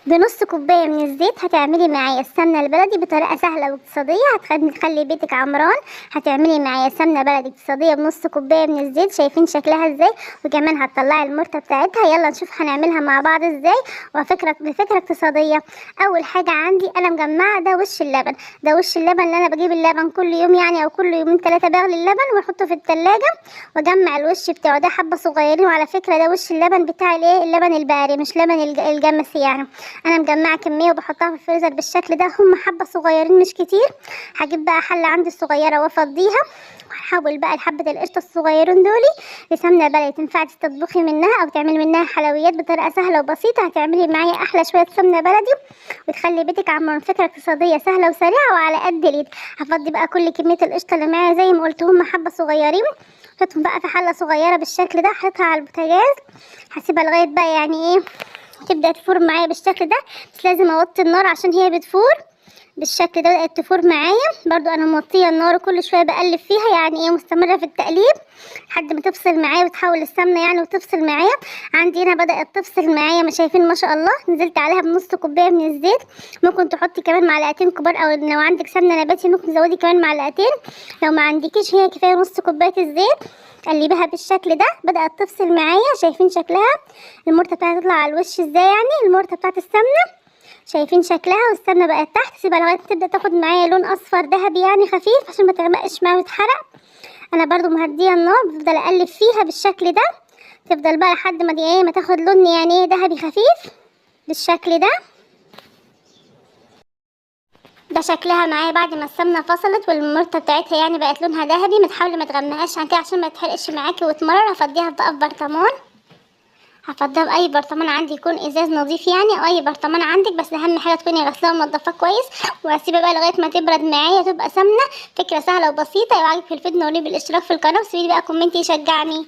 بنص كوبايه من الزيت هتعملي معايا السمنه البلدي بطريقه سهله واقتصاديه هتخلي بيتك عمران. هتعملي معايا سمنه بلدي اقتصاديه بنص كوبايه من الزيت، شايفين شكلها ازاي؟ وكمان هتطلعي المرته بتاعتها. يلا نشوف هنعملها مع بعض ازاي بفكره اقتصاديه. اول حاجه عندي انا مجمعه ده وش اللبن. ده وش اللبن اللي انا بجيب اللبن كل يوم يعني، او كل يومين 3 بغلي اللبن واحطه في التلاجة واجمع الوش بتاعه. ده حبه صغيرين، وعلى فكره ده وش اللبن بتاع الايه، اللبن البقري مش لبن الجمسي يعني. انا مجمعه كميه وبحطها في الفريزر بالشكل ده، هم حبه صغيرين مش كتير. هجيب بقى حله عندي الصغيره وافضيها، وهحول بقى حبه القشطه الصغيرين دولي لسمنه بلدي. تنفع تطبخي منها او تعملي منها حلويات بطريقه سهله وبسيطه. هتعملي معايا احلى شويه سمنه بلدي وتخلي بيتك عمران. فكره اقتصاديه سهله وسريعه وعلى قد اليد. هفضي بقى كل كميه القشطه اللي معايا زي ما قلت، هم حبه صغيرين. حطهم بقى في حله صغيره بالشكل ده، هحطها على البوتاجاز. هسيبها لغايه بقى يعني ايه تبدأ تفور معايا بالشكل ده، بس لازم اوطي النار عشان هي بتفور بالشكل ده. بدأت تفور معايا برضو، انا موطيه النار وكل شويه بقلب فيها يعني ايه، مستمره في التقليب لحد ما تفصل معايا وتحول السمنه يعني وتفصل معايا. عندي هنا بدأت تفصل معايا، ما شايفين ما شاء الله. نزلت عليها بنص كوبايه من الزيت. ممكن تحطي كمان معلقتين كبار، او لو عندك سمنه نباتي ممكن تزودي كمان معلقتين. لو ما عندكيش هي كفايه نص كوبايه الزيت. قلبيها بالشكل ده. بدأت تفصل معايا، شايفين شكلها؟ المرته بتاعتها تطلع على الوش ازاي يعني، المرته بتاعت السمنه شايفين شكلها؟ والسمنه بقت تحت. سيبها لغايه تبدا تاخد معايا لون اصفر ذهبي يعني خفيف عشان ما تغمقش معايا وتتحرق. انا برضو مهديه النار، بفضل اقلب فيها بالشكل ده. تفضل بقى لحد ما دي ايه ما تاخد لون يعني ايه ذهبي خفيف بالشكل ده. ده شكلها معايا بعد ما السمنه فصلت والمرته بتاعتها يعني بقت لونها ذهبي. ما تحاولي ما تغمقهاش عن كده عشان ما تحرقش معاكي وتمرر. هفضيها بقى في برطمان. هفضيها بأي برطمان عندي يكون ازاز نظيف يعني، او اي برطمان عندك، بس اهم حاجه تكوني غسلاه ومنضفاه كويس. وهسيبها بقى لغايه ما تبرد معايا تبقى سمنه. فكره سهله وبسيطه. لو عجبك الفيديو قولي بالاشتراك في القناه وسيبيلي بقى كومنت يشجعني.